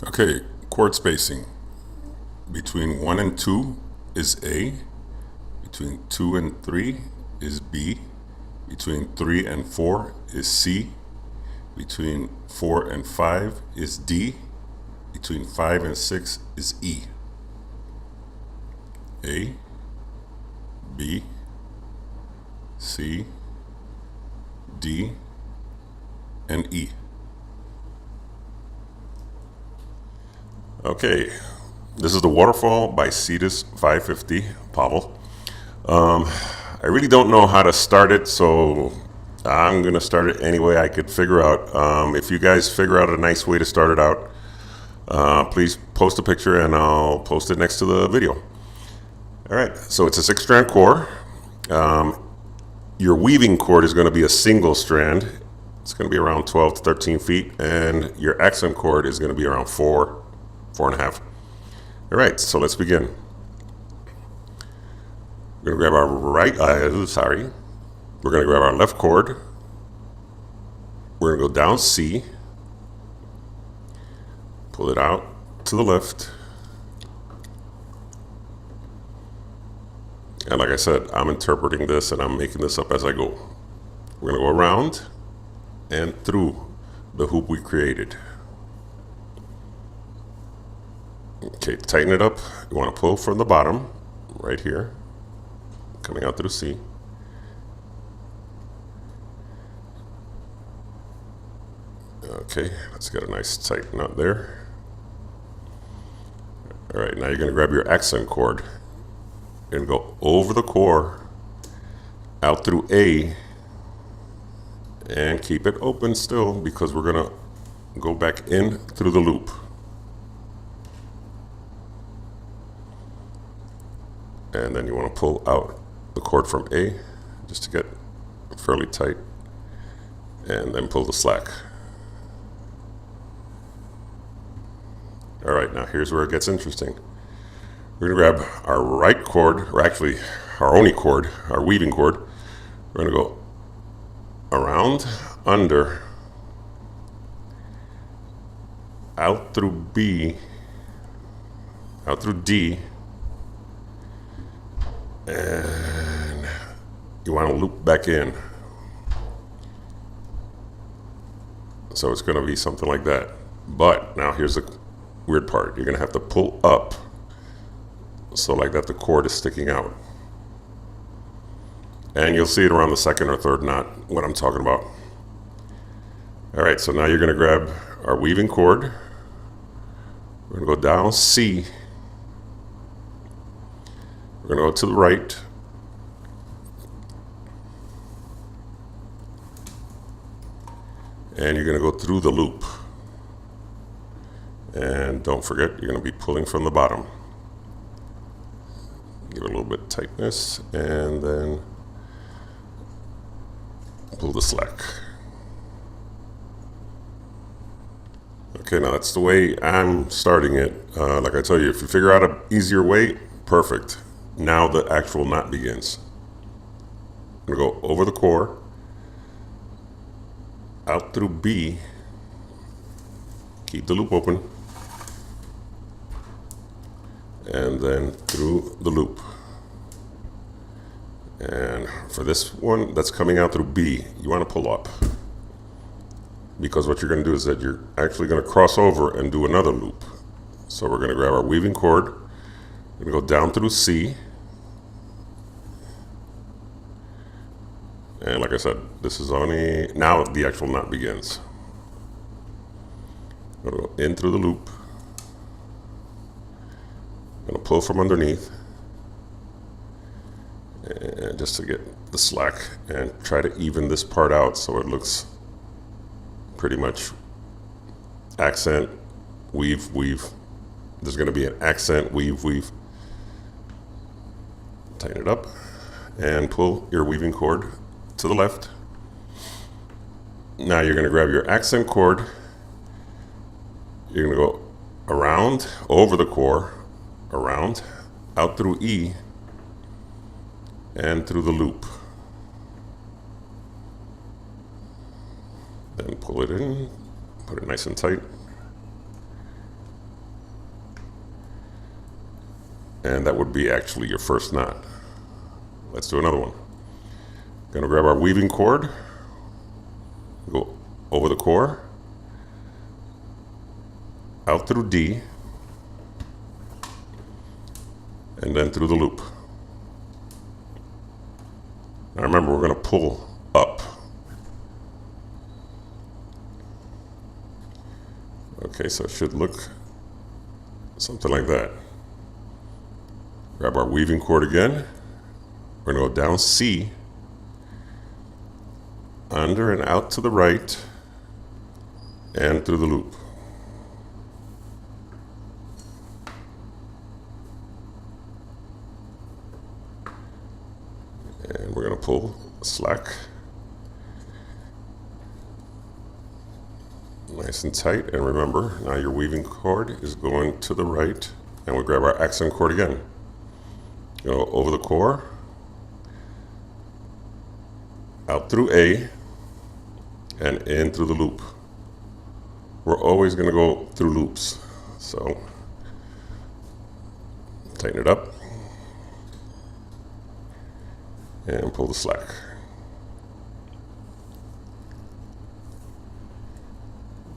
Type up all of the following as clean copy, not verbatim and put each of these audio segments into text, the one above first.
Okay, chord spacing. Between 1 and 2 is A. Between 2 and 3 is B. Between 3 and 4 is C. Between 4 and 5 is D. Between 5 and 6 is E. A, B, C, D, and E. Okay, this is the Waterfall by Cetus 550 Pavel. I really don't know how to start it, so I'm going to start it any way I could figure out. If you guys figure out a nice way to start it out, please post a picture and I'll post it next to the video. All right, so it's a 6-strand core. Your weaving cord is going to be a single strand. It's going to be around 12 to 13 feet, and your accent cord is going to be around 4.5. All right, so let's begin. We're going to grab our We're going to grab our left cord. We're going to go down C, pull it out to the left. And like I said, I'm interpreting this and I'm making this up as I go. We're going to go around and through the hoop we created. Okay, tighten it up. You want to pull from the bottom, right here, coming out through C. Okay, let's get a nice tight knot there. All right, now you're going to grab your accent cord and go over the core, out through A, and keep it open still because we're going to go back in through the loop. And then you want to pull out the cord from A just to get fairly tight, and then pull the slack. All right, now here's where it gets interesting. We're going to grab our right cord, or actually our only cord, our weaving cord. We're going to go around, under, out through B, out through D, and you want to loop back in. So it's going to be something like that. But now here's the weird part. You're going to have to pull up so like that the cord is sticking out. And you'll see it around the second or third knot, what I'm talking about. All right, so now you're going to grab our weaving cord. We're going to go down C. We're going to go to the right. And you're going to go through the loop. And don't forget, you're going to be pulling from the bottom. Give it a little bit of tightness, and then pull the slack. Okay, now that's the way I'm starting it. Like I tell you, if you figure out an easier way, perfect. Now the actual knot begins. I'm going to go over the core, out through B, keep the loop open, and then through the loop. And for this one that's coming out through B, you want to pull up, because what you're going to do is that you're actually going to cross over and do another loop. So we're going to grab our weaving cord, we're going to go down through C, and like I said, this is only, now the actual knot begins. I'm going to go in through the loop, I'm going to pull from underneath, and just to get the slack, and try to even this part out so it looks pretty much accent, weave, weave. There's going to be an accent, weave, weave. Tighten it up and pull your weaving cord to the left. Now you're going to grab your accent cord. You're going to go around, over the core, around, out through E, and through the loop. Then pull it in, put it nice and tight, and that would be actually your first knot. Let's do another one. Gonna grab our weaving cord, go over the core, out through D, and then through the loop. Now remember, we're gonna pull up. Okay, so it should look something like that. Grab our weaving cord again. We're gonna go down C, under and out to the right, and through the loop. And we're gonna pull slack. Nice and tight, and remember, now your weaving cord is going to the right, and we grab our accent cord again. Go over the core, out through A, and in through the loop. We're always going to go through loops, so tighten it up and pull the slack.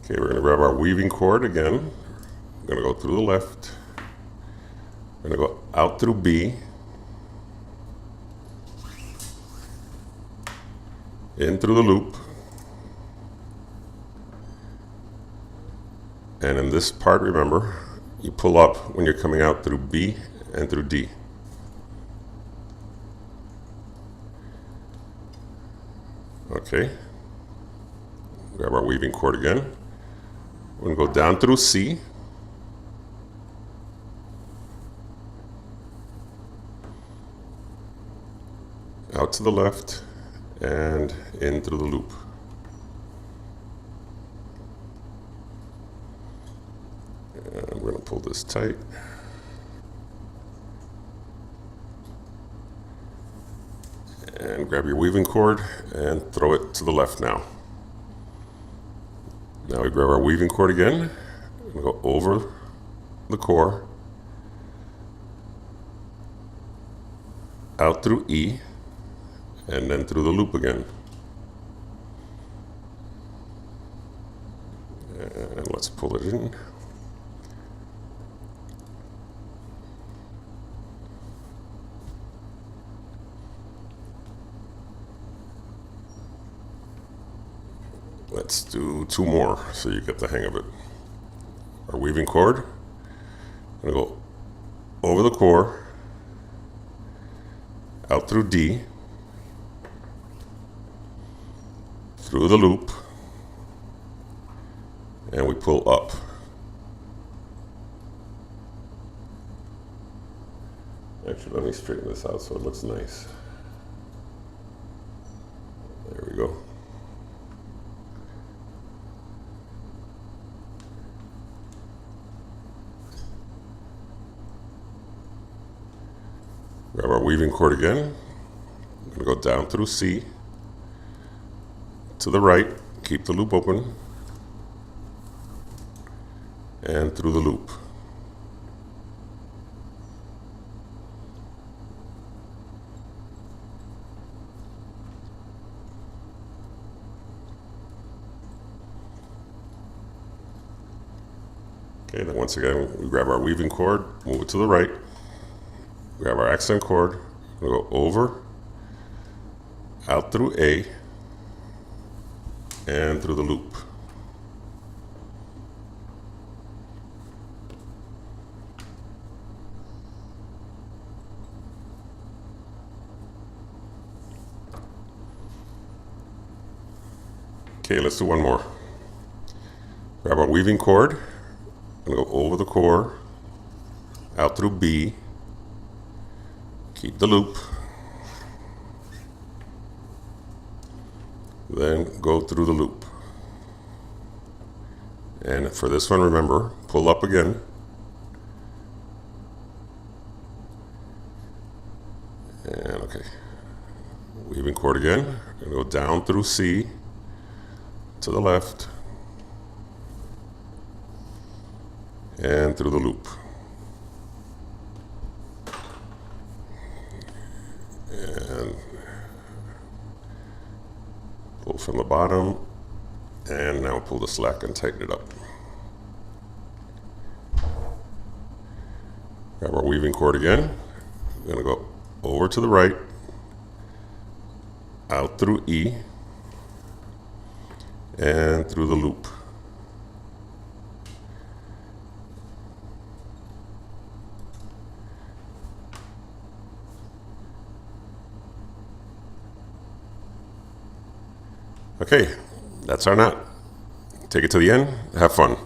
Okay, we're going to grab our weaving cord again. We're going to go through the left. We're going to go out through B, in through the loop, and in this part, remember, you pull up when you're coming out through B and through D. Okay, grab our weaving cord again. We're going to go down through C, out to the left, and in through the loop. And we're going to pull this tight. And grab your weaving cord and throw it to the left now. Now we grab our weaving cord again and go over the core, out through E, and then through the loop again. And let's pull it in. Let's do two more so you get the hang of it. Our weaving cord, I'm gonna go over the core, out through D, through the loop, and we pull up. Actually, let me straighten this out so it looks nice. There we go. Grab our weaving cord again. I'm going to go down through C, to the right, keep the loop open, and through the loop. Okay, then once again, we grab our weaving cord, move it to the right, grab our accent cord, we'll go over, out through A, and through the loop. Okay, let's do one more. Grab our weaving cord, and go over the core, out through B, keep the loop, then go through the loop. And for this one, remember, pull up again, and okay, weaving cord again, and go down through C, to the left, and through the loop. from the bottom, and now pull the slack and tighten it up. Grab our weaving cord again. We're going to go over to the right, out through E, and through the loop. Okay, that's our knot. Take it to the end, have fun.